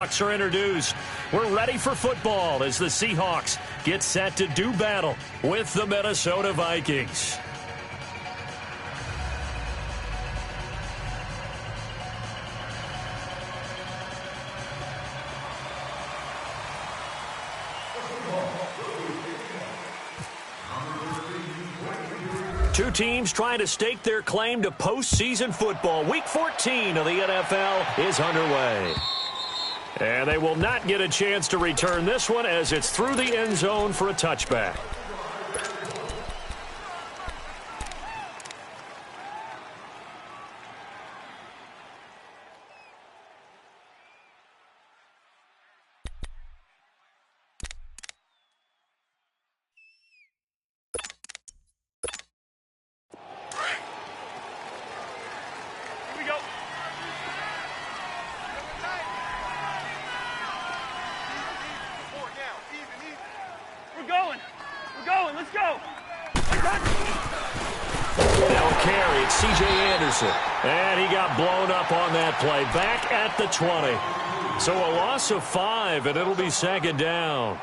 Seahawks are introduced. We're ready for football as the Seahawks get set to do battle with the Minnesota Vikings. Two teams trying to stake their claim to postseason football. Week 14 of the NFL is underway. And they will not get a chance to return this one as it's through the end zone for a touchback. And he got blown up on that play. Back at the 20. So a loss of 5, and it'll be second down.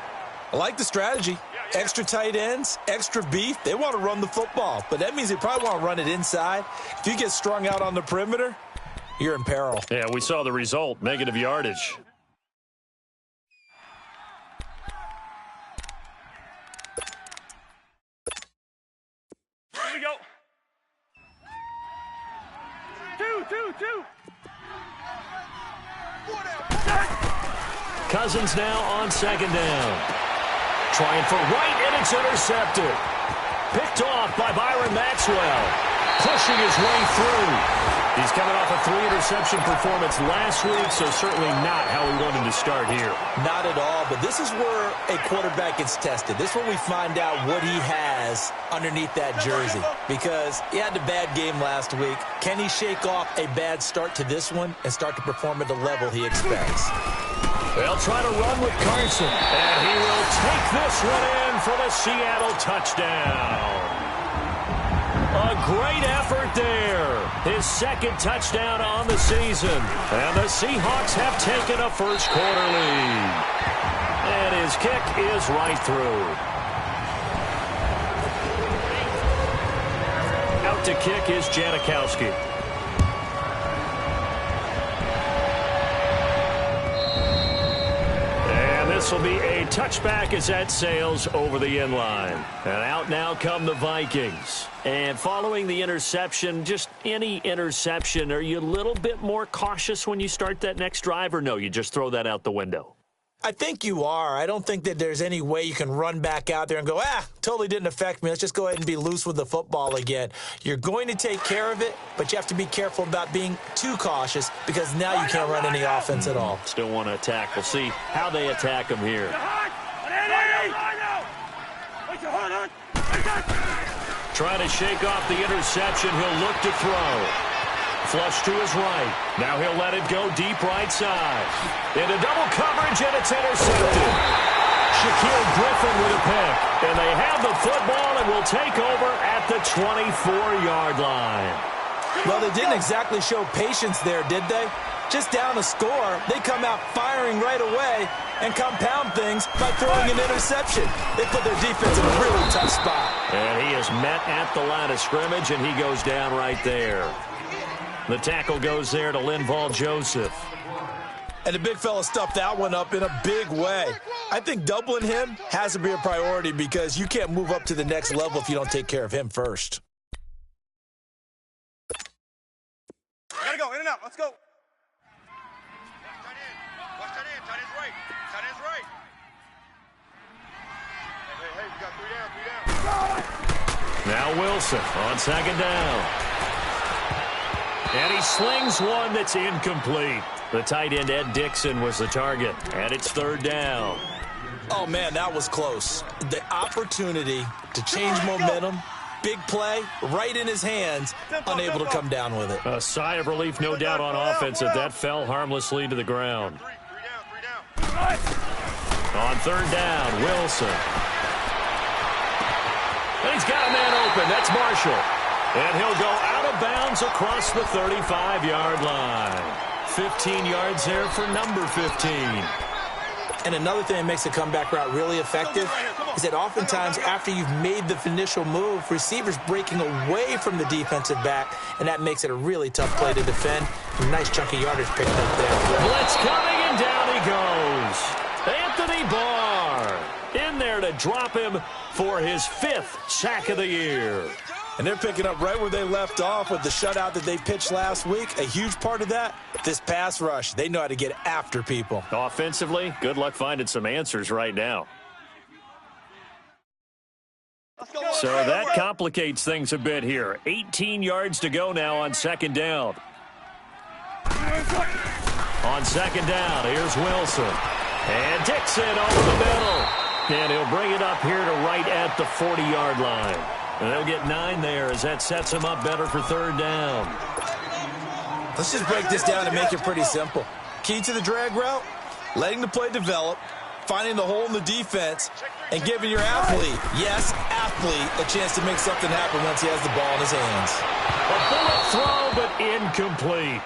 I like the strategy. Extra tight ends, extra beef. They want to run the football, but that means they probably want to run it inside. If you get strung out on the perimeter, you're in peril. Yeah, we saw the result, negative yardage. Here we go. Two. Cousins now on second down. Trying for White, and it's intercepted. Picked off by Byron Maxwell. Pushing his way through. He's coming off a 3-interception performance last week, so certainly not how we wanted to start here. Not at all, but this is where a quarterback gets tested. This is where we find out what he has underneath that jersey, because he had a bad game last week. Can he shake off a bad start to this one and start to perform at the level he expects? They'll try to run with Carson, and he will take this one in for the Seattle touchdown. A great effort there. His second touchdown on the season. And the Seahawks have taken a first-quarter lead. And his kick is right through. Out to kick is Janikowski. This will be a touchback as that sails over the end line. And out now come the Vikings. And following the interception, just any interception, are you a little bit more cautious when you start that next drive, or no, you just throw that out the window? I think you are. I don't think that there's any way you can run back out there and go, totally didn't affect me. Let's just go ahead and be loose with the football again. You're going to take care of it, but you have to be careful about being too cautious because now you can't run any offense at all. Still want to attack. We'll see how they attack him here. Trying to shake off the interception. He'll look to throw. Flush to his right. Now he'll let it go deep right side. Into double coverage, and it's intercepted. Shaquille Griffin with a pick. And they have the football and will take over at the 24-yard line. Well, they didn't exactly show patience there, did they? Just down a score, they come out firing right away and compound things by throwing an interception. They put their defense in a really tough spot. And he is met at the line of scrimmage, and he goes down right there. The tackle goes there to Linval Joseph. And the big fella stuffed that one up in a big way. I think doubling him has to be a priority because you can't move up to the next level if you don't take care of him first. Gotta go, in and out, let's go. Tight end's right. Hey, we got 3 down. Now Wilson on second down. And he slings one that's incomplete. The tight end, Ed Dixon, was the target. And it's third down. Oh, man, that was close. The opportunity to change momentum, big play, right in his hands, unable to come down with it. A sigh of relief, no doubt, on offense as that fell harmlessly to the ground. 3 down. On third down, Wilson. And he's got a man open. That's Marshall. And he'll go out of bounds across the 35-yard line. 15 yards there for number 15. And another thing that makes a comeback route really effective is that oftentimes after you've made the initial move, receivers breaking away from the defensive back, and that makes it a really tough play to defend. A nice chunky yardage picked up there. Blitz coming, and down he goes. Anthony Barr in there to drop him for his 5th sack of the year. And they're picking up right where they left off with the shutout that they pitched last week. A huge part of that, this pass rush. They know how to get after people. Offensively, good luck finding some answers right now. So that complicates things a bit here. 18 yards to go now on second down. On second down, here's Wilson. And Dixon over the middle. And he'll bring it up here to right at the 40-yard line. And they'll get 9 there as that sets them up better for third down. Let's just break this down and make it pretty simple. Key to the drag route, letting the play develop, finding the hole in the defense, and giving your athlete, yes, athlete, a chance to make something happen once he has the ball in his hands. A bullet throw, but incomplete.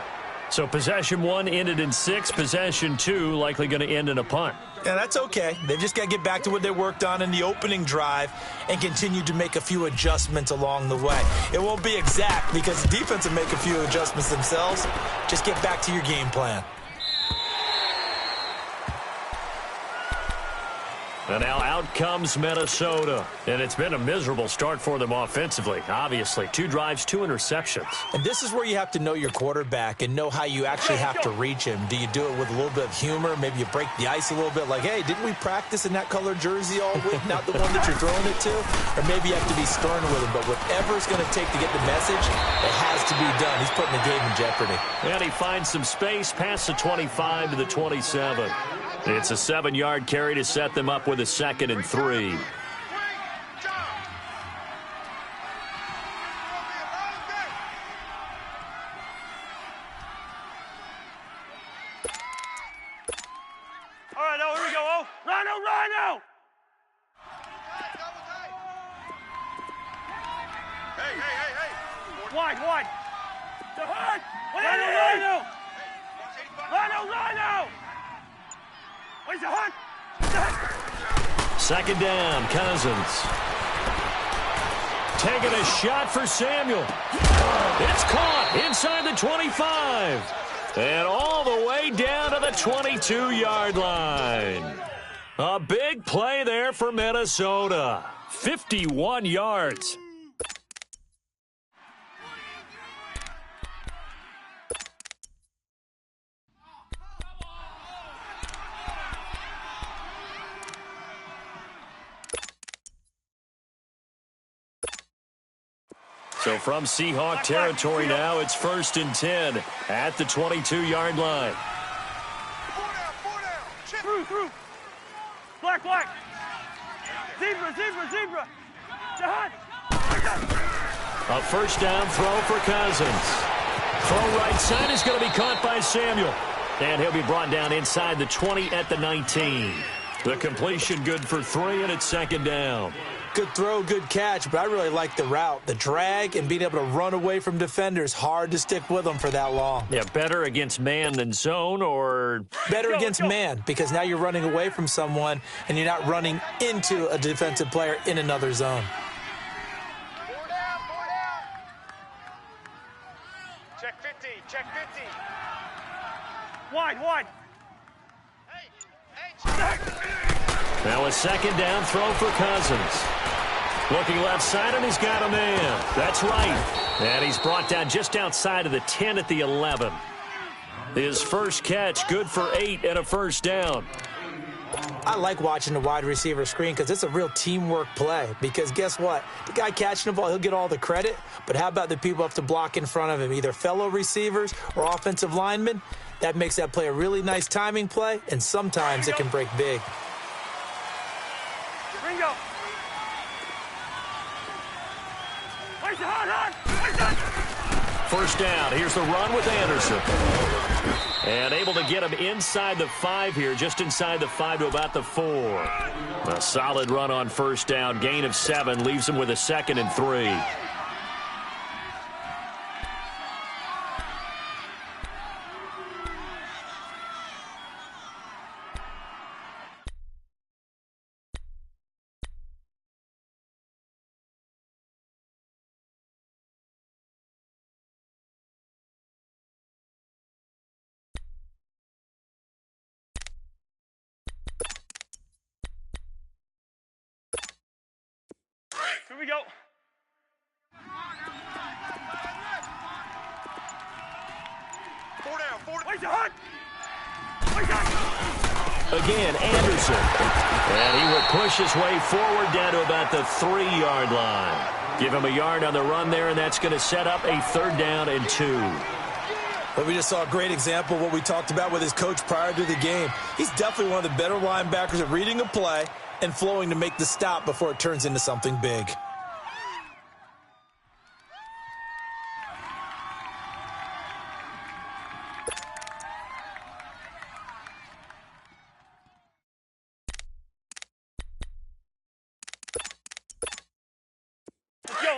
So possession 1 ended in 6. Possession 2 likely going to end in a punt. Yeah, that's okay. They've just got to get back to what they worked on in the opening drive and continue to make a few adjustments along the way. It won't be exact because the defense will make a few adjustments themselves. Just get back to your game plan. And now out comes Minnesota. And it's been a miserable start for them offensively, obviously. 2 drives, 2 interceptions. And this is where you have to know your quarterback and know how you actually have to reach him. Do you do it with a little bit of humor? Maybe you break the ice a little bit like, hey, didn't we practice in that color jersey all week? Not the one that you're throwing it to? Or maybe you have to be stern with him. But whatever it's going to take to get the message, it has to be done. He's putting the game in jeopardy. And he finds some space past the 25 to the 27. It's a 7-yard carry to set them up with a 2nd and 3. All right, now here we go. Oh, Rhino! Hey. Wide. The hard. Rhino! Where's the hunt? Second down, Cousins. Taking a shot for Samuel. It's caught inside the 25. And all the way down to the 22-yard line. A big play there for Minnesota. 51 yards. So from Seahawk territory now, it's 1st and 10 at the 22-yard line. Through. Black. Zebra. A first down throw for Cousins. Throw right side is going to be caught by Samuel. And he'll be brought down inside the 20 at the 19. The completion good for 3, and it's 2nd down. Good throw, good catch, but I really like the route. The drag and being able to run away from defenders, hard to stick with them for that long. Yeah, better against man than zone, or? Better against man, because now you're running away from someone and you're not running into a defensive player in another zone. 4 down. Check 50. Wide. Now a 2nd down throw for Cousins. Looking left side, and he's got a man. That's right. And he's brought down just outside of the 10 at the 11. His first catch, good for 8 and a first down. I like watching the wide receiver screen because it's a real teamwork play. Because guess what? The guy catching the ball, he'll get all the credit. But how about the people up to block in front of him, either fellow receivers or offensive linemen? That makes that play a really nice timing play, and sometimes it can break big. Ringo. Where's the hard? First down. Here's the run with Anderson. And able to get him inside the 5 here, just inside the 5 to about the 4. A solid run on first down. Gain of 7 leaves him with a 2nd and 3. Here we go. Four down. Wait, hot. Again, Anderson. And he will push his way forward down to about the 3-yard line. Give him a yard on the run there, and that's going to set up a 3rd down and 2. But we just saw a great example of what we talked about with his coach prior to the game. He's definitely one of the better linebackers at reading a play and flowing to make the stop before it turns into something big.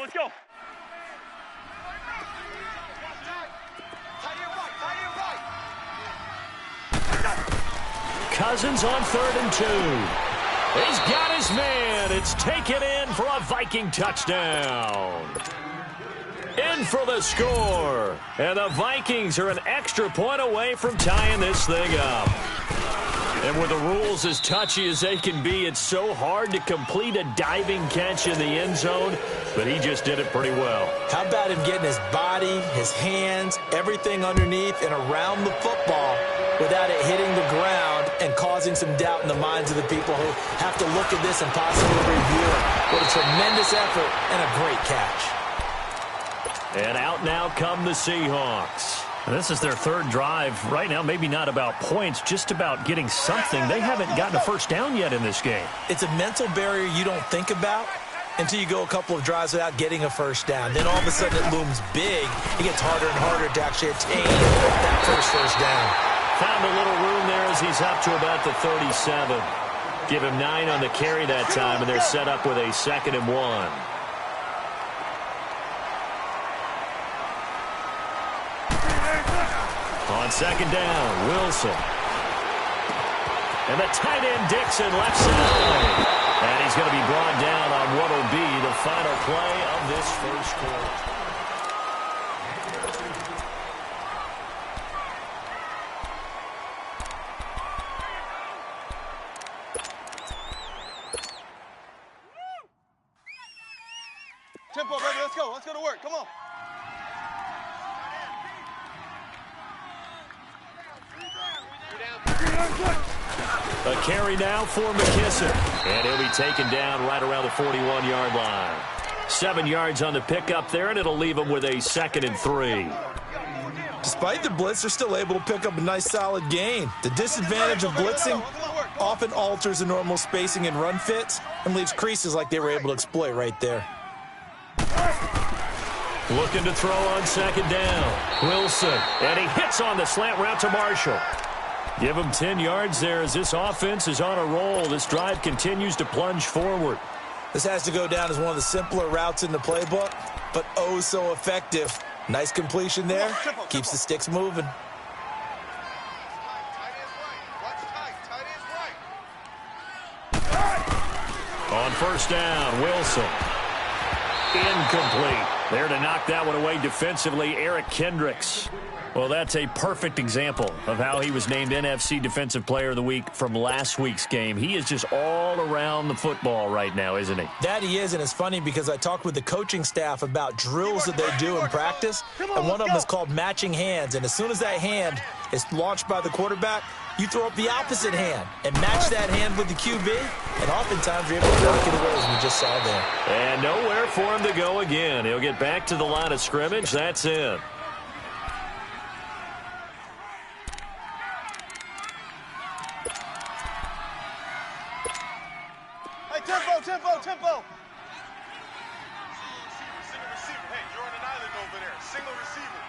Let's go. Cousins on 3rd and 2. He's got his man. It's taken in for a Viking touchdown. In for the score. And the Vikings are an extra point away from tying this thing up. And with the rules as touchy as they can be, it's so hard to complete a diving catch in the end zone, but he just did it pretty well. How about him getting his body, his hands, everything underneath and around the football without it hitting the ground and causing some doubt in the minds of the people who have to look at this and possibly review it. What a tremendous effort and a great catch. And out now come the Seahawks. This is their 3rd drive. Right now, maybe not about points, just about getting something. They haven't gotten a first down yet in this game. It's a mental barrier you don't think about until you go a couple of drives without getting a first down. Then all of a sudden it looms big. It gets harder and harder to actually attain that first down. Found a little room there as he's up to about the 37. Give him 9 on the carry that time, and they're set up with a 2nd and 1. On 2nd down, Wilson. And the tight end, Dixon, left side. And he's going to be brought down on what will be the final play of this first quarter. Tempo, baby. Let's go. Let's go to work. Come on. A carry now for McKissick. And he'll be taken down right around the 41-yard line. 7 yards on the pickup there, and it'll leave him with a 2nd and 3. Despite the blitz, they're still able to pick up a nice solid gain. The disadvantage of blitzing often alters the normal spacing and run fits and leaves creases like they were able to exploit right there. Looking to throw on 2nd down. Wilson, and he hits on the slant route to Marshall. Give him 10 yards there as this offense is on a roll. This drive continues to plunge forward. This has to go down as one of the simpler routes in the playbook, but oh so effective. Nice completion there. Keeps the sticks moving. On 1st down, Wilson. Incomplete. There to knock that one away defensively, Eric Kendricks. Well, that's a perfect example of how he was named NFC Defensive Player of the Week from last week's game. He is just all around the football right now, isn't he? That he is, and it's funny because I talked with the coaching staff about drills that they do in practice, and one of them is called matching hands. And as soon as that hand is launched by the quarterback, you throw up the opposite hand and match that hand with the QB, and oftentimes you're able to knock it away, as we just saw there. And nowhere for him to go again. He'll get back to the line of scrimmage. That's it. Tempo. Single receiver. Hey, you're on an island over there. Single receiver.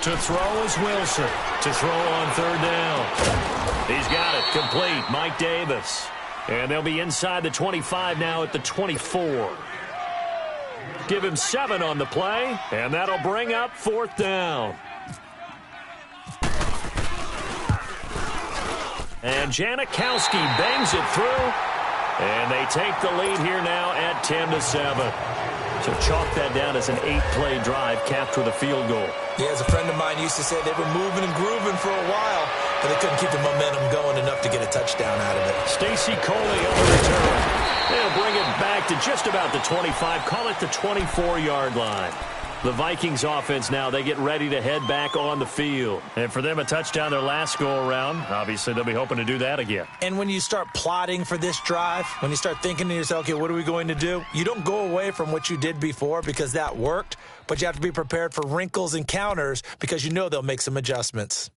To throw is Wilson. To throw on 3rd down. He's got it. Complete. Mike Davis. And they'll be inside the 25 now at the 24. Give him 7 on the play, and that'll bring up 4th down. And Janikowski bangs it through. And they take the lead here now at 10-7. So chalk that down as an 8-play drive capped with a field goal. Yeah, as a friend of mine used to say, they were moving and grooving for a while. but they couldn't keep the momentum going enough to get a touchdown out of it. Stacy Coley on the return. They'll bring it back to just about the 25. Call it the 24-yard line. The Vikings offense now, they get ready to head back on the field. And for them, a touchdown their last go-around. Obviously, they'll be hoping to do that again. And when you start plotting for this drive, when you start thinking to yourself, okay, what are we going to do? You don't go away from what you did before because that worked, but you have to be prepared for wrinkles and counters because you know they'll make some adjustments.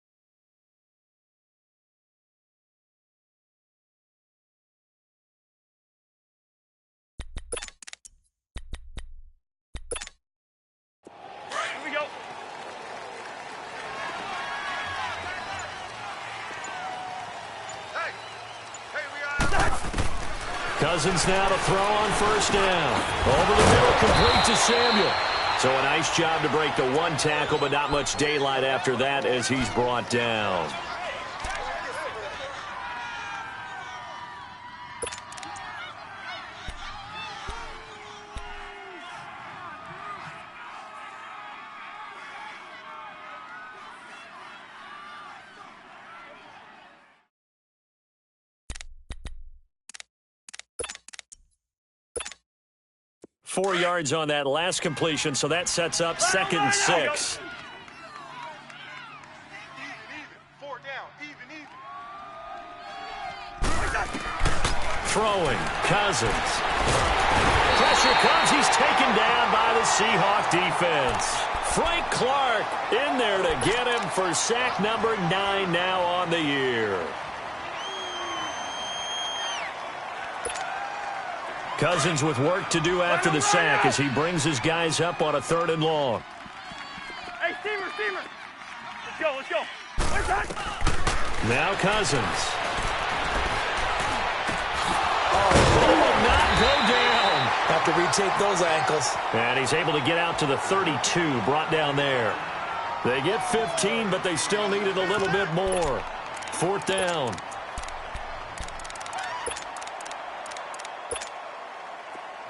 Cousins now to throw on first down. Over the middle, complete to Samuel. So a nice job to break the one tackle, but not much daylight after that as he's brought down. Four yards on that last completion, so that sets up 2nd and 6. Four down, even. Throwing, Cousins. Pressure comes, he's taken down by the Seahawk defense. Frank Clark in there to get him for sack number 9 now on the year. Cousins with work to do after the sack as he brings his guys up on a 3rd and long. Hey, Steamer. Let's go. Now Cousins. Oh, will not go down. Have to retake those ankles. And he's able to get out to the 32, brought down there. They get 15, but they still needed a little bit more. 4th down.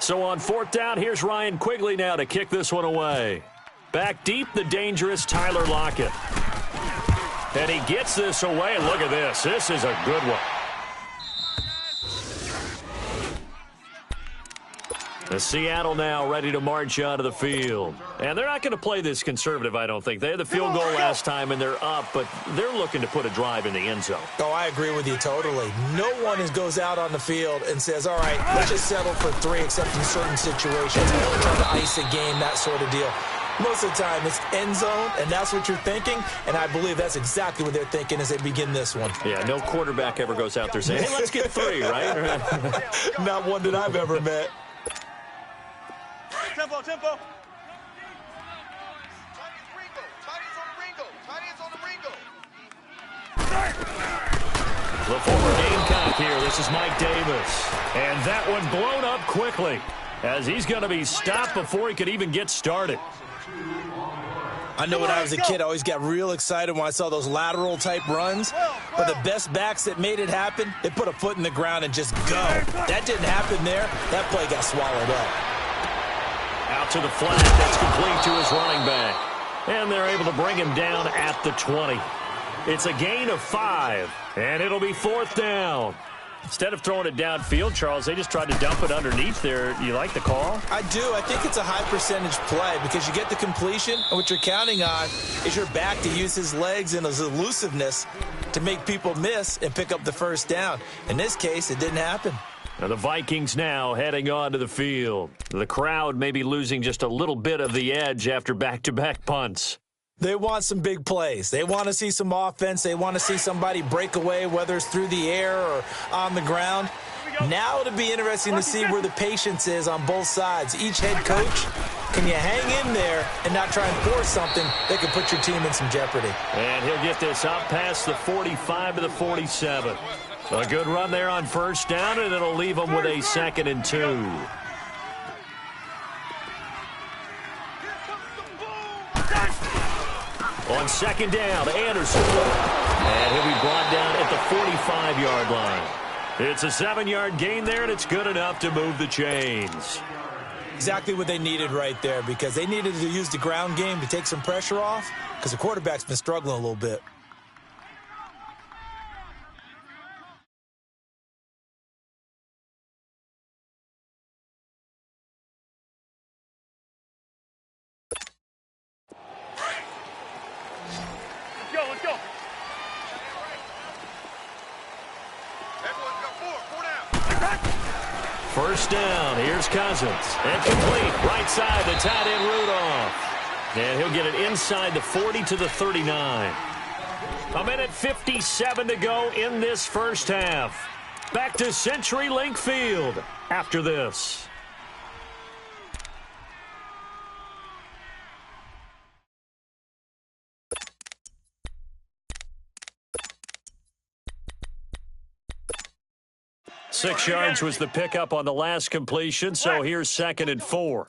So on 4th down, here's Ryan Quigley now to kick this one away. Back deep, the dangerous Tyler Lockett. And he gets this away. Look at this. This is a good one. The Seattle now ready to march onto the field. And they're not going to play this conservative, I don't think. They had the field goal last time, and they're up, but they're looking to put a drive in the end zone. Oh, I agree with you totally. No one goes out on the field and says, all right, let's just settle for 3, except in certain situations, trying to ice a game, that sort of deal. Most of the time, it's end zone, and that's what you're thinking, and I believe that's exactly what they're thinking as they begin this one. Yeah, no quarterback ever goes out there saying, hey, let's get 3, right? Not one that I've ever met. Tempo. Tiny's on the Ringo. The former Gamecock here. This is Mike Davis. And that one blown up quickly as he's going to be stopped before he could even get started. I know when I was a kid, I always got real excited when I saw those lateral-type runs. But the best backs that made it happen, they put a foot in the ground and just go. That didn't happen there. That play got swallowed up. Out to the flat. That's complete to his running back. And they're able to bring him down at the 20. It's a gain of 5, and it'll be 4th down. Instead of throwing it downfield, Charles, they just tried to dump it underneath there. You like the call? I do. I think it's a high-percentage play because you get the completion, and what you're counting on is your back to use his legs and his elusiveness to make people miss and pick up the first down. In this case, it didn't happen. Now the Vikings now heading onto the field. The crowd may be losing just a little bit of the edge after back-to-back punts. They want some big plays. They want to see some offense. They want to see somebody break away, whether it's through the air or on the ground. Now it'll be interesting to see where the patience is on both sides. Each head coach, can you hang in there and not try and force something that could put your team in some jeopardy? And he'll get this up past the 45 to the 47. A good run there on first down, and it'll leave them with a 2nd and 2. On 2nd down, Anderson. And he'll be brought down at the 45-yard line. It's a 7-yard gain there, and it's good enough to move the chains. Exactly what they needed right there, because they needed to use the ground game to take some pressure off because the quarterback's been struggling a little bit. First down. Here's Cousins. And complete. Right side, the tight end Rudolph. And he'll get it inside the 40 to the 39. A minute 57 to go in this first half. Back to CenturyLink Field after this. Six yards was the pickup on the last completion, so here's 2nd and 4.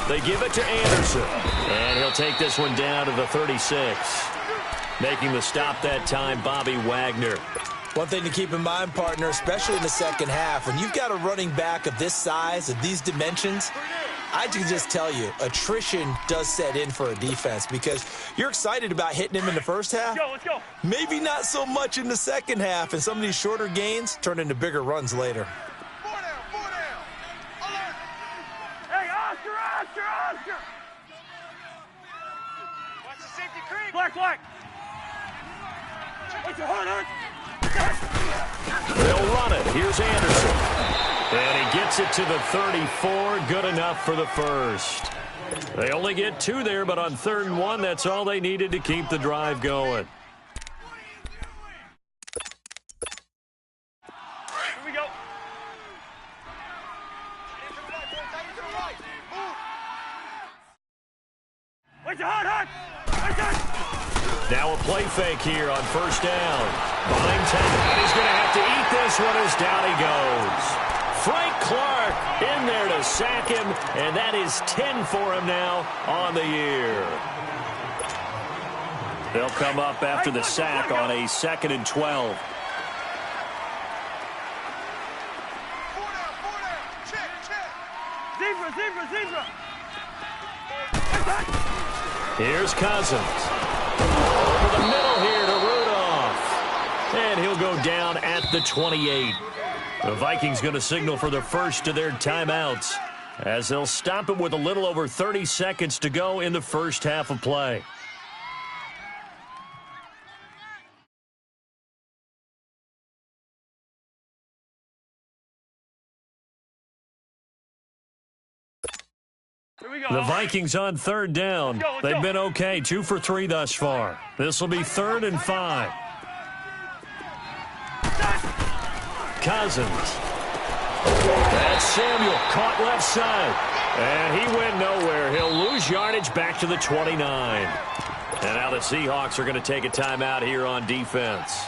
They give it to Anderson, and he'll take this one down to the 36. Making the stop that time, Bobby Wagner. One thing to keep in mind, partner, especially in the second half, when you've got a running back of this size, of these dimensions, I can just tell you, attrition does set in for a defense because you're excited about hitting him in the first half. Let's go. Maybe not so much in the second half, and some of these shorter gains turn into bigger runs later. 4 down. Alert. Hey, Oscar. Watch the safety creep. Black. What's your heart? They'll run it. Here's Anderson. And he gets it to the 34. Good enough for the first. They only get 2 there, but on 3rd and 1, that's all they needed to keep the drive going. Here we go. What's your heart? Now a play fake here on first down. Byington, and he's going to have to eat this one as down he goes. Frank Clark in there to sack him, and that is 10 for him now on the year. They'll come up after the sack on a 2nd and 12. 4 down. Check. Zebra. Here's Cousins. Over the middle here to Rudolph. And he'll go down at the 28. The Vikings going to signal for the first of their timeouts as they'll stop him with a little over 30 seconds to go in the first half of play. Here we go. The Vikings on 3rd down. They've been okay, 2 for 3 thus far. This will be 3rd and 5. Cousins. That's Samuel, caught left side. And he went nowhere. He'll lose yardage back to the 29. And now the Seahawks are going to take a timeout here on defense,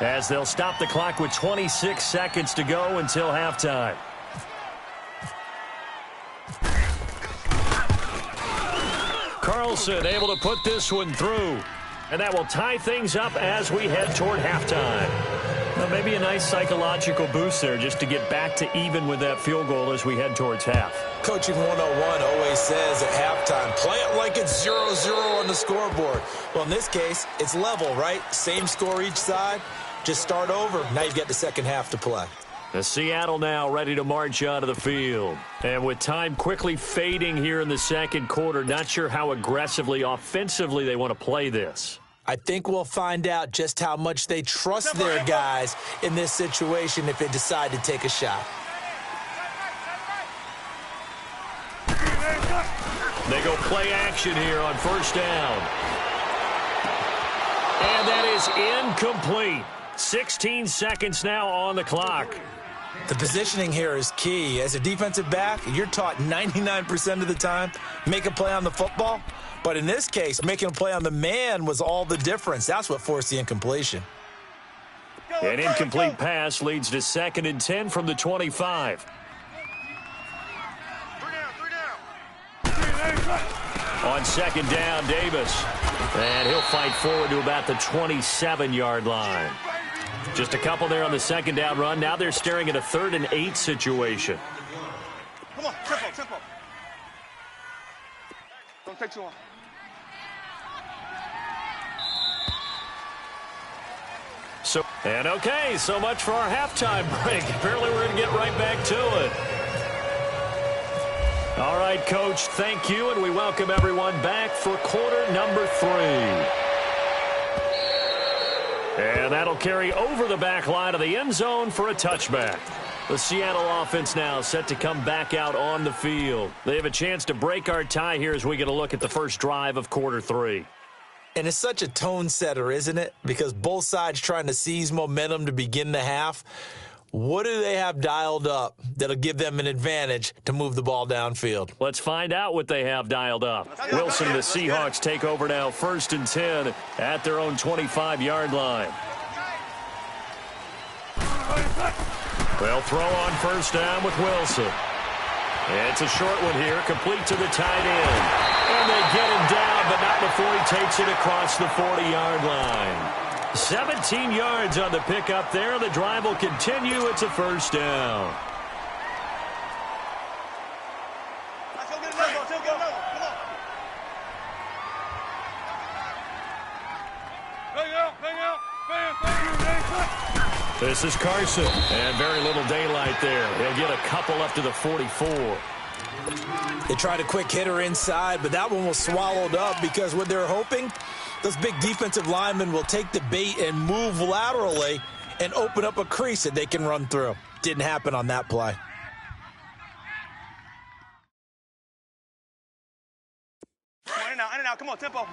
as they'll stop the clock with 26 seconds to go until halftime. Carlson able to put this one through. And that will tie things up as we head toward halftime. Now, maybe a nice psychological boost there just to get back to even with that field goal as we head towards half. Coaching 101 always says at halftime, play it like it's 0-0 on the scoreboard. Well, in this case, it's level, right? Same score each side. Just start over. Now you've got the second half to play. The Seattle now ready to march out of the field. And with time quickly fading here in the second quarter, not sure how aggressively, offensively they want to play this. I think we'll find out just how much they trust their guys in this situation if they decide to take a shot. They go play action here on first down. And that is incomplete. 16 seconds now on the clock. The positioning here is key. As a defensive back, you're taught 99% of the time, make a play on the football. But in this case, making a play on the man was all the difference. That's what forced the incompletion. An incomplete pass leads to 2nd and 10 from the 25. 3 down. On 2nd down, Davis. And he'll fight forward to about the 27-yard line. Just a couple there on the 2nd down run. Now they're staring at a 3rd and 8 situation. Come on, tempo. Don't take too long. So much for our halftime break. Apparently we're going to get right back to it. All right, Coach, thank you, and we welcome everyone back for quarter number 3. And And that'll carry over the back line of the end zone for a touchback. The Seattle offense now set to come back out on the field. They have a chance to break our tie here as we get a look at the first drive of quarter 3. And it's such a tone setter, isn't it? Because both sides trying to seize momentum to begin the half. What do they have dialed up that'll give them an advantage to move the ball downfield? Let's find out what they have dialed up. Wilson, the Seahawks take over now 1st and 10 at their own 25-yard line. They'll throw on 1st down with Wilson. It's a short one here, complete to the tight end. And they get him down, but not before he takes it across the 40-yard line. 17 yards on the pickup there. The drive will continue. It's a 1st down. This is Carson, and very little daylight there. They'll get a couple up to the 44. They tried a quick hitter inside, but that one was swallowed up because what they're hoping, those big defensive linemen will take the bait and move laterally and open up a crease that they can run through. Didn't happen on that play. In and out, come on, tempo.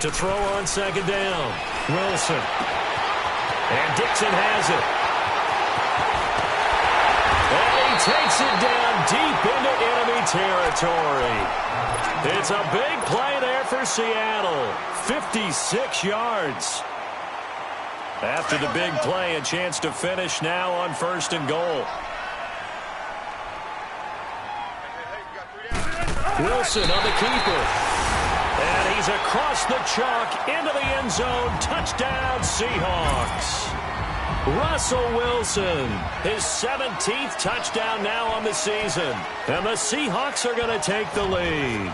To throw on 2nd down, Wilson. And Dixon has it. And he takes it down deep into enemy territory. It's a big play there for Seattle. 56 yards. After the big play, a chance to finish now on 1st and goal. Wilson on the keeper. And he's across the chalk into the end zone. Touchdown, Seahawks. Russell Wilson, his 17th touchdown now on the season. And the Seahawks are going to take the lead.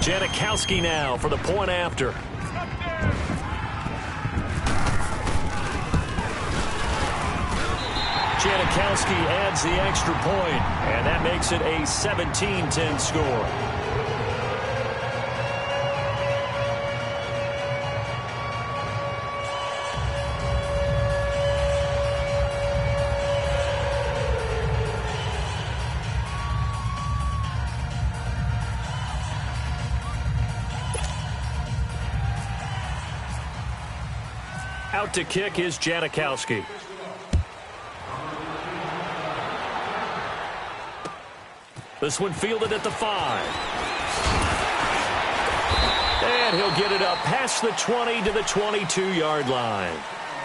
Janikowski now for the point after. Janikowski adds the extra point, and that makes it a 17-10 score. Out to kick is Janikowski. This one fielded at the 5. And he'll get it up past the 20 to the 22-yard line.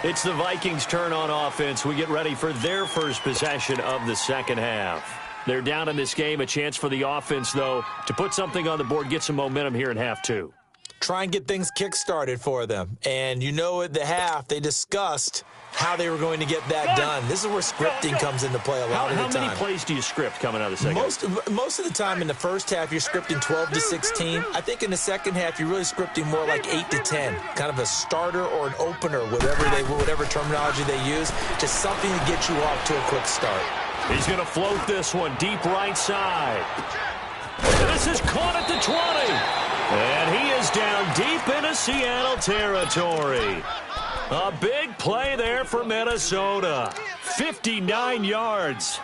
It's the Vikings' turn on offense. We get ready for their first possession of the second half. They're down in this game. A chance for the offense, though, to put something on the board, get some momentum here in half 2. Try and get things kick-started for them. And you know at the half, they discussed how they were going to get that done. This is where scripting comes into play a lot of the time. How many plays do you script coming out of the second half? Most of the time in the first half, you're scripting 12 to 16. I think in the second half, you're really scripting more like 8 to 10. Kind of a starter or an opener, whatever terminology they use. Just something to get you off to a quick start. He's going to float this one deep right side. This is caught at the 20. And he is down deep into Seattle territory. A big play there for Minnesota. 59 yards.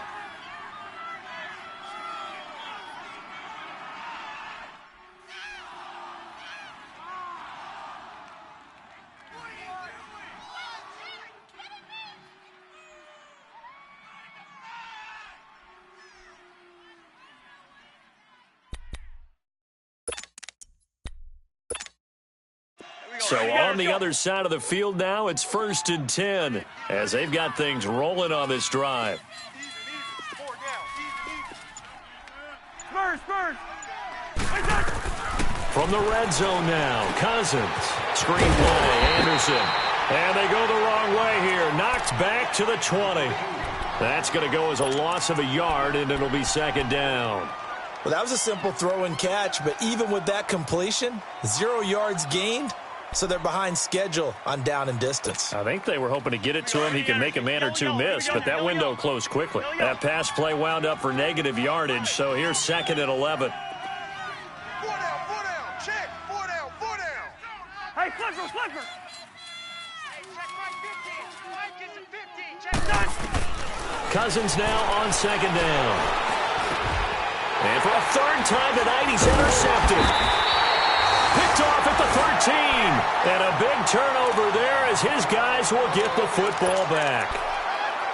So on the other side of the field now, it's 1st and 10 as they've got things rolling on this drive. From the red zone now, Cousins. Screen play, Anderson. And they go the wrong way here. Knocked back to the 20. That's going to go as a loss of a yard, and it'll be 2nd down. Well, that was a simple throw and catch, but even with that completion, 0 yards gained, so they're behind schedule on down and distance. I think they were hoping to get it to him. He can make a man or two miss, but that window closed quickly. That pass play wound up for negative yardage, so here's 2nd and 11. 4 down, check, 4 down. Hey, Flipper. Hey, check right 15. 5 gets to 15. Check done. Cousins now on 2nd down. And for a 3rd time tonight, he's intercepted. Picked off at the 13. And a big turnover there as his guys will get the football back.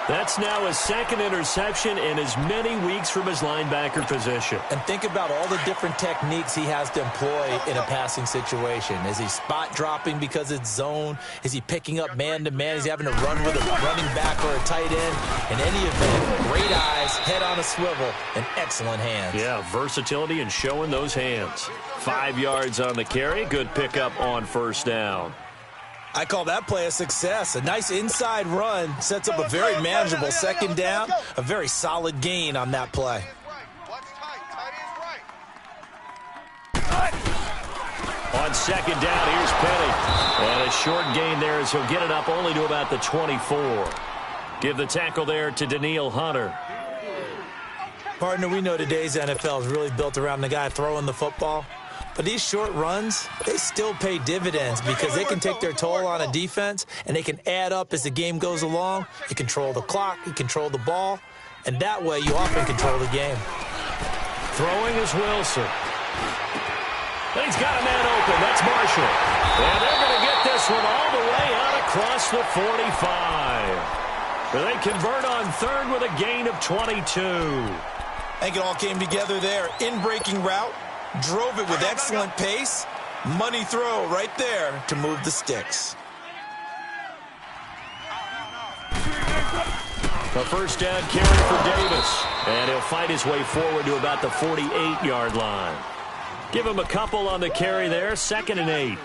That's now his 2nd interception in as many weeks from his linebacker position. And think about all the different techniques he has to employ in a passing situation. Is he spot dropping because it's zone? Is he picking up man-to-man? Is he having to run with a running back or a tight end? In any event, great eyes, head on a swivel, and excellent hands. Yeah, versatility and showing those hands. 5 yards on the carry. Good pickup on 1st down. I call that play a success. A nice inside run sets up a very manageable 2nd down. A very solid gain on that play. What's tight? Tight is right. On 2nd down, here's Penny. And a short gain there as he'll get it up only to about the 24. Give the tackle there to Daniil Hunter. Partner, we know today's NFL is really built around the guy throwing the football. But these short runs, they still pay dividends because they can take their toll on a defense and they can add up as the game goes along. You control the clock, you control the ball, and that way you often control the game. Throwing is Wilson. He's got a man open. That's Marshall. And they're going to get this one all the way out across the 45. They convert on 3rd with a gain of 22. I think it all came together there. In-breaking route. Drove it with excellent pace. Money throw right there to move the sticks. A 1st down carry for Davis. And he'll fight his way forward to about the 48-yard line. Give him a couple on the carry there. 2nd and 8.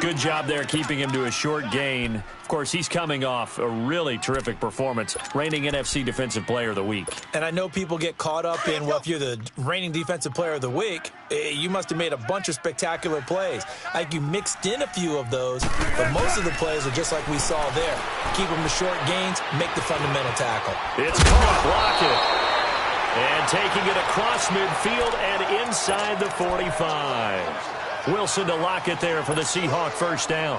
Good job there keeping him to a short gain. Of course, he's coming off a really terrific performance, reigning NFC Defensive Player of the Week. And I know people get caught up in, well, if you're the reigning Defensive Player of the Week, you must have made a bunch of spectacular plays. Like you mixed in a few of those, but most of the plays are just like we saw there. Keep them to short gains, make the fundamental tackle. It's caught, block it. And taking it across midfield and inside the 45. Wilson to Lockett there for the Seahawk 1st down.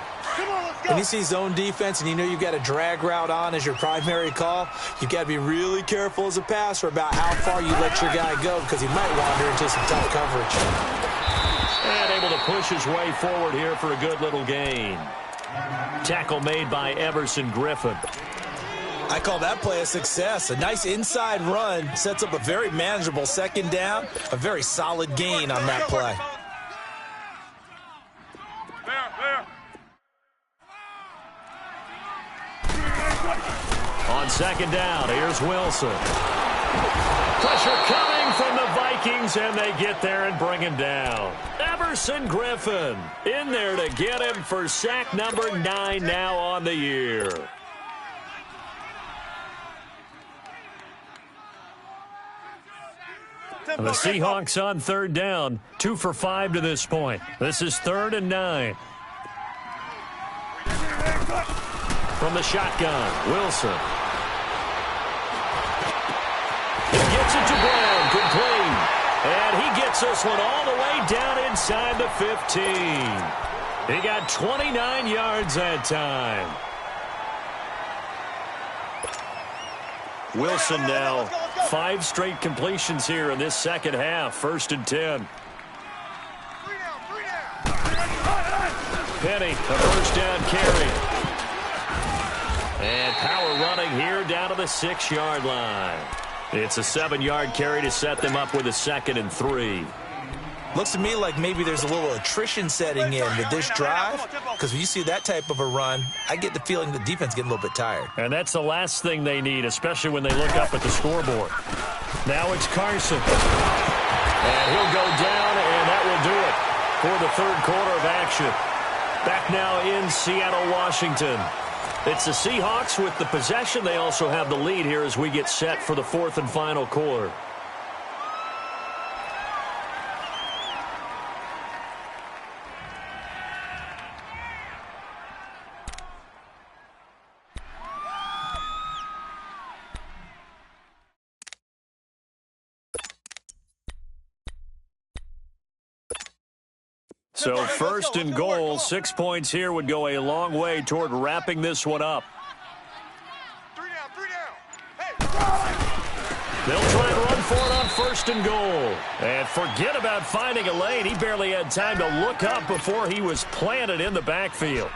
When you see zone defense and you know you've got a drag route on as your primary call, you've got to be really careful as a passer about how far you let your guy go because he might wander into some tough coverage. And able to push his way forward here for a good little gain. Tackle made by Everson Griffin. I call that play a success. A nice inside run sets up a very manageable 2nd down, a very solid gain on that play. On 2nd down, here's Wilson. Pressure coming from the Vikings, and they get there and bring him down. Everson Griffin in there to get him for sack number 9 now on the year. And the Seahawks on 3rd down, 2 for 5 to this point. This is 3rd and 9. From the shotgun, Wilson. He gets it to Brown, complete. And he gets this one all the way down inside the 15. He got 29 yards that time. Wilson now 5 straight completions here in this 2nd half. 1st and 10. Penny, a 1st down carry. And power running here down to the 6-yard line. It's a 7-yard carry to set them up with a 2nd and 3. Looks to me like maybe there's a little attrition setting in with this drive, because when you see that type of a run, I get the feeling the defense getting a little bit tired. And that's the last thing they need, especially when they look up at the scoreboard. Now it's Carson. And he'll go down, and that will do it for the 3rd quarter of action. Back now in Seattle, Washington. It's the Seahawks with the possession. They also have the lead here as we get set for the 4th and final quarter. So first and goal, 6 points here would go a long way toward wrapping this one up. 3 down. Hey! They'll try and run for it on first and goal. And forget about finding a lane. He barely had time to look up before he was planted in the backfield.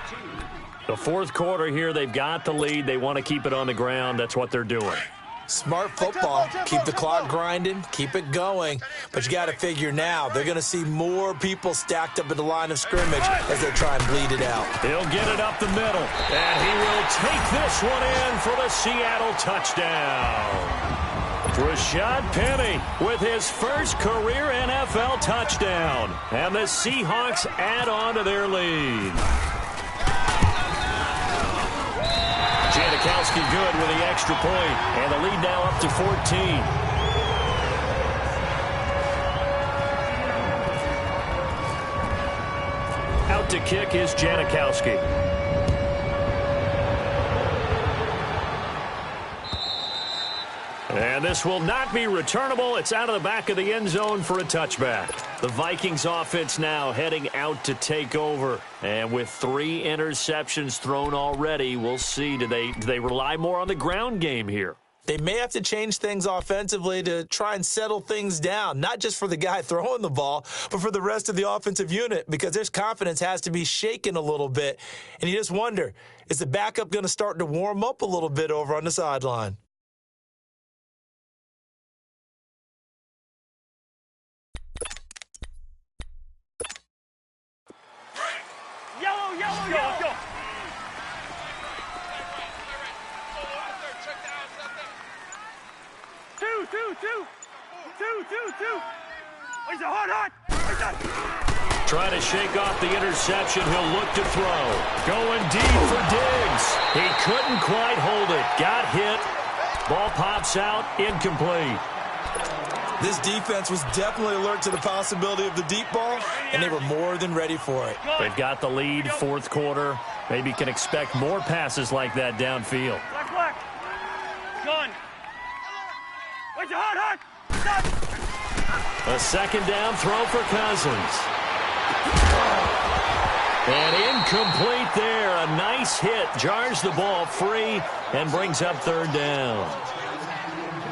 The fourth quarter here, they've got the lead. They want to keep it on the ground. That's what they're doing. Smart football. Keep the clock grinding. Keep it going. But you got to figure now, they're going to see more people stacked up at the line of scrimmage as they try and bleed it out. He'll get it up the middle. And he will take this one in for the Seattle touchdown. Rashad Penny with his first career NFL touchdown. And the Seahawks add on to their lead. Janikowski good with the extra point, and the lead now up to 14. Out to kick is Janikowski. And this will not be returnable. It's out of the back of the end zone for a touchback. The Vikings offense now heading out to take over. And with 3 interceptions thrown already, we'll see. Do they rely more on the ground game here? They may have to change things offensively to try and settle things down, not just for the guy throwing the ball, but for the rest of the offensive unit, because their confidence has to be shaken a little bit. And you just wonder, is the backup going to start to warm up a little bit over on the sideline? Yellow, go. Two. Where's the hot? Trying to shake off the interception. He'll look to throw. Going deep for Diggs. He couldn't quite hold it. Got hit. Ball pops out. Incomplete. This defense was definitely alert to the possibility of the deep ball, and they were more than ready for it. They've got the lead, fourth quarter. Maybe can expect more passes like that downfield. Black. Gun. Where's the hot? A second down throw for Cousins. And incomplete there. A nice hit. Jars the ball free and brings up third down.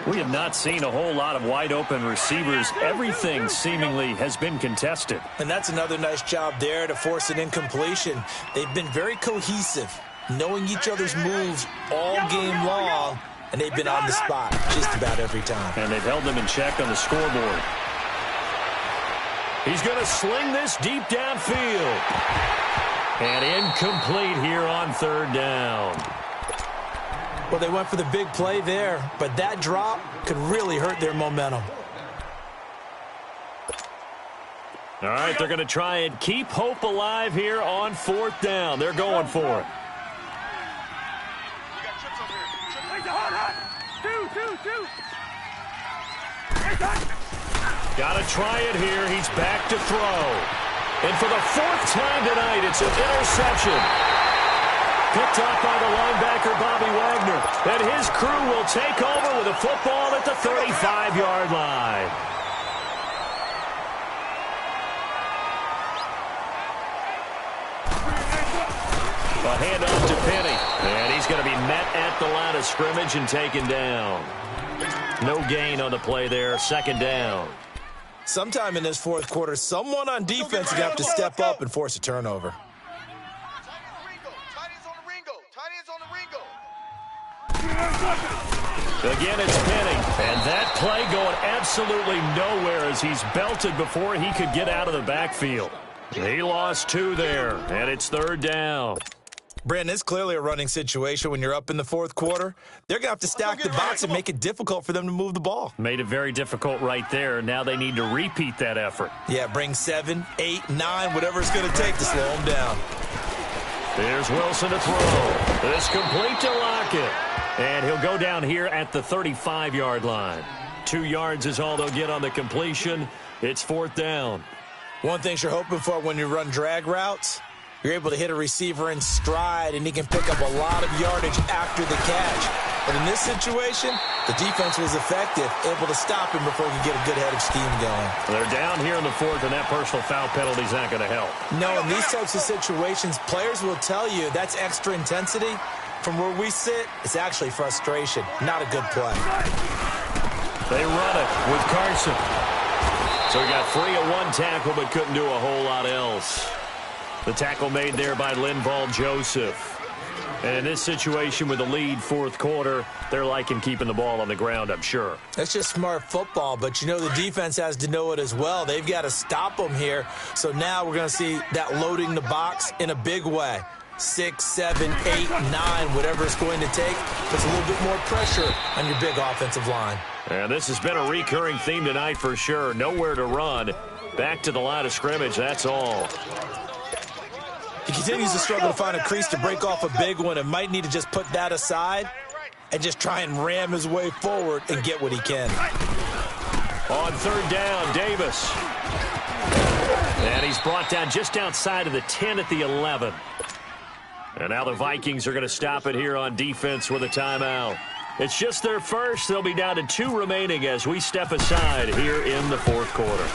We have not seen a whole lot of wide-open receivers. Everything seemingly has been contested. And that's another nice job there to force an incompletion. They've been very cohesive, knowing each other's moves all game long, and they've been on the spot just about every time. And they've held them in check on the scoreboard. He's going to sling this deep downfield. And incomplete here on third down. Well, they went for the big play there, but that drop could really hurt their momentum. All right, they're going to try and keep hope alive here on fourth down. They're going for it. Got to try it here. He's back to throw. And for the fourth time tonight, it's an interception. Picked up by the linebacker, Bobby Wagner. And his crew will take over with a football at the 35-yard line. A handoff to Penny. And he's going to be met at the line of scrimmage and taken down. No gain on the play there. Second down. Sometime in this fourth quarter, someone on defense is going to have to step up and force a turnover. Again, it's Penny. And that play going absolutely nowhere as he's belted before he could get out of the backfield. He lost 2 there, and it's third down. Brandon, it's clearly a running situation when you're up in the fourth quarter. They're going to have to stack the box and make it difficult for them to move the ball. Made it very difficult right there. Now they need to repeat that effort. Yeah, bring 7, 8, 9, whatever it's going to take to slow them down. Here's Wilson to throw. It's complete to Lockett. And he'll go down here at the 35-yard line. 2 yards is all they'll get on the completion. It's fourth down. One thing you're hoping for when you run drag routes, you're able to hit a receiver in stride, and he can pick up a lot of yardage after the catch. But in this situation, the defense was effective, able to stop him before he could get a good head of steam going. They're down here in the fourth, and that personal foul penalty is not going to help. No, in these types of situations, players will tell you that's extra intensity. From where we sit, it's actually frustration, not a good play. They run it with Carson. So he got 3 of 1 tackle, but couldn't do a whole lot else. The tackle made there by Linval Joseph. And in this situation with the lead fourth quarter, they're liking keeping the ball on the ground, I'm sure. That's just smart football, but you know the defense has to know it as well. They've got to stop them here. So now we're going to see that loading the box in a big way. 6, 7, 8, 9, whatever it's going to take, puts a little bit more pressure on your big offensive line. And this has been a recurring theme tonight for sure. Nowhere to run. Back to the line of scrimmage, that's all. He continues to struggle to find a crease to break off a big one and might need to just put that aside and just try and ram his way forward and get what he can. On third down, Davis. And he's brought down just outside of the 10 at the 11. And now the Vikings are going to stop it here on defense with a timeout. It's just their first. They'll be down to 2 remaining as we step aside here in the fourth quarter.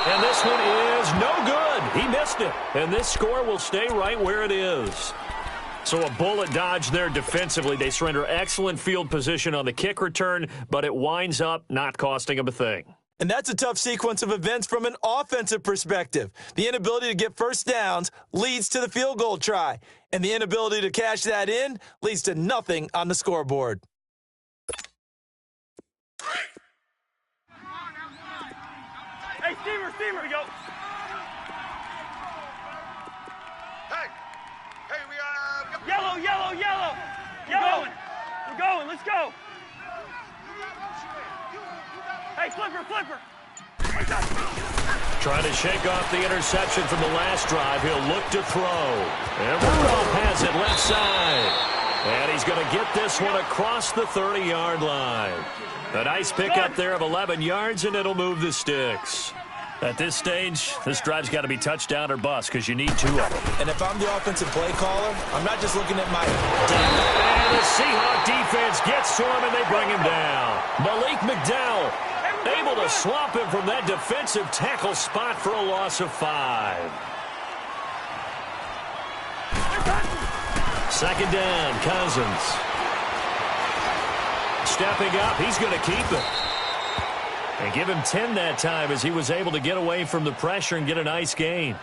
And this one is no good. He missed it. And this score will stay right where it is. So a bullet dodge there defensively. They surrender excellent field position on the kick return, but it winds up not costing them a thing. And that's a tough sequence of events from an offensive perspective. The inability to get first downs leads to the field goal try. And the inability to cash that in leads to nothing on the scoreboard. Hey, Steamer, Steamer, we go. Hey, we Yellow, yellow, yellow. Yellow. We're going, let's go. Hey, flipper, flipper. Trying to shake off the interception from the last drive. He'll look to throw. And Rudolph has it left side. And he's going to get this one across the 30-yard line. A nice pickup there of 11 yards, and it'll move the sticks. At this stage, this drive's got to be touchdown or bust because you need 2 of them. And if I'm the offensive play caller, I'm not just looking at my depth. And the Seahawk defense gets to him, and they bring him down. Malik McDowell able to swap him from that defensive tackle spot for a loss of 5. Second down, Cousins. Stepping up, he's going to keep it. And give him 10 that time as he was able to get away from the pressure and get a nice gain.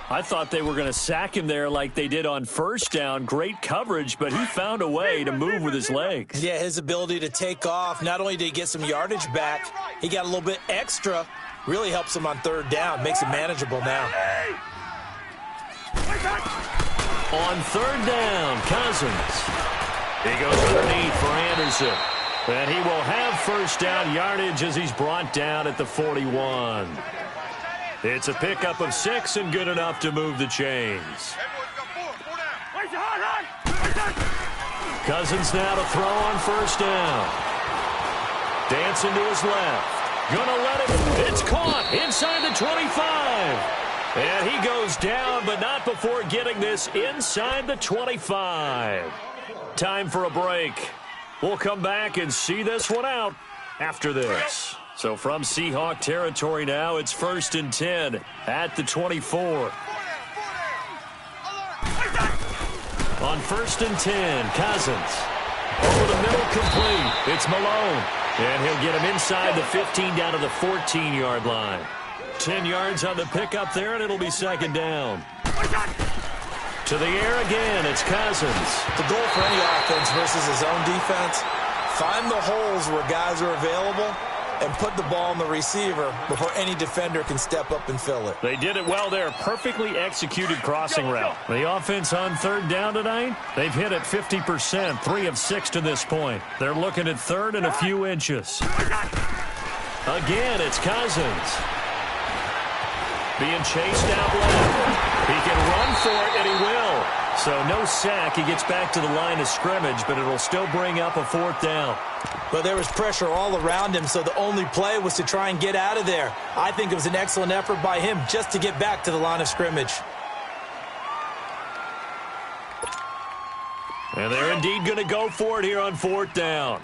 I thought they were going to sack him there like they did on first down. Great coverage, but he found a way to move with his legs. Yeah, his ability to take off. Not only did he get some yardage back, he got a little bit extra. Really helps him on third down. Makes it manageable now. On third down, Cousins. He goes underneath for Anderson. And he will have first down yardage as he's brought down at the 41. It's a pickup of 6 and good enough to move the chains. Cousins now to throw on first down. Dancing to his left. Gonna let it. It's caught inside the 25. And he goes down, but not before getting this inside the 25. Time for a break. We'll come back and see this one out after this. So from Seahawk territory now, it's 1st and 10 at the 24. On 1st and 10, Cousins. Over the middle, complete. It's Malone. And he'll get him inside the 15 down to the 14-yard line. 10 yards on the pickup there, and it'll be second down. To the air again, it's Cousins. The goal for any offense versus his own defense, find the holes where guys are available and put the ball in the receiver before any defender can step up and fill it. They did it well there. Perfectly executed crossing route. The offense on third down tonight, they've hit it 50%, 3 of 6 to this point. They're looking at third and a few inches. Again, it's Cousins. Being chased out left. He can run for it, and he will. So no sack. He gets back to the line of scrimmage, but it'll still bring up a 4th down. Well, there was pressure all around him, so the only play was to try and get out of there. I think it was an excellent effort by him just to get back to the line of scrimmage. And they're indeed going to go for it here on 4th down.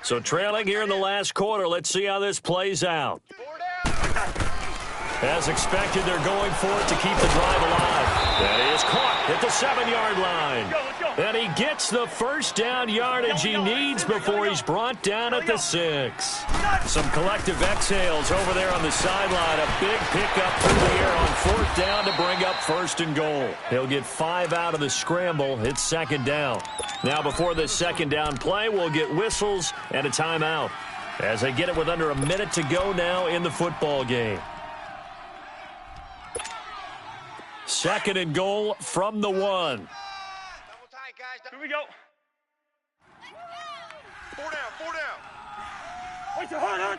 So trailing here in the last quarter. Let's see how this plays out. As expected, they're going for it to keep the drive alive. That is caught at the 7-yard line. And he gets the first down yardage he needs before he's brought down at the 6. Some collective exhales over there on the sideline. A big pickup through the air on 4th down to bring up 1st and goal. He'll get 5 out of the scramble. It's 2nd down. Now before this 2nd down play, we'll get whistles and a timeout as they get it with under a minute to go now in the football game. 2nd and goal from the 1. Double tight, guys. Here we go. 4 down, 4 down. Wait your heart on.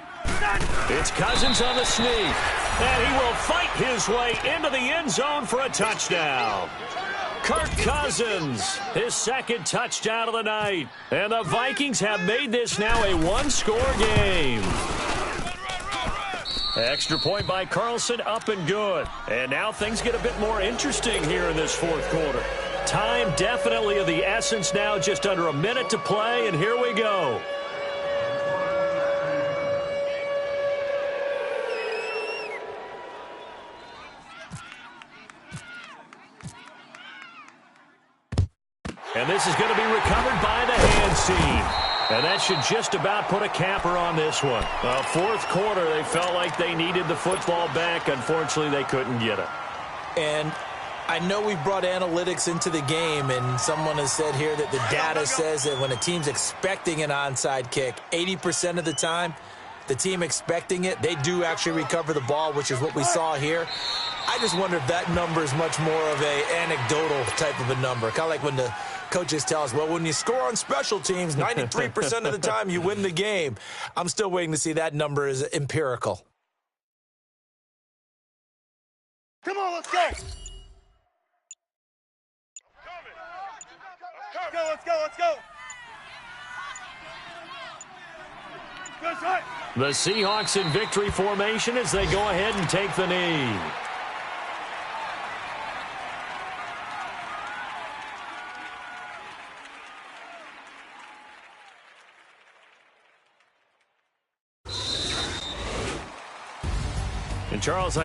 It's Cousins on the sneak, and he will fight his way into the end zone for a touchdown. Kirk Cousins, his 2nd touchdown of the night. And the Vikings have made this now a one-score game. Extra point by Carlson, up and good. And now things get a bit more interesting here in this 4th quarter. Time definitely of the essence now, just under a minute to play, and here we go. And this is going to be recovered by the hands team. And that should just about put a capper on this one. 4th quarter, they felt like they needed the football back. Unfortunately, they couldn't get it. And I know we've brought analytics into the game, and someone has said here that the data says that when a team's expecting an onside kick, 80% of the time, the team expecting it, they do actually recover the ball, which is what we saw here. I just wonder if that number is much more of a anecdotal type of a number. Kind of like when the coaches tell us, well, when you score on special teams, 93% of the time you win the game. I'm still waiting to see that number is empirical. Come on, let's go. Let's go, let's go. Good shot. The Seahawks in victory formation as they go ahead and take the knee. And Charles,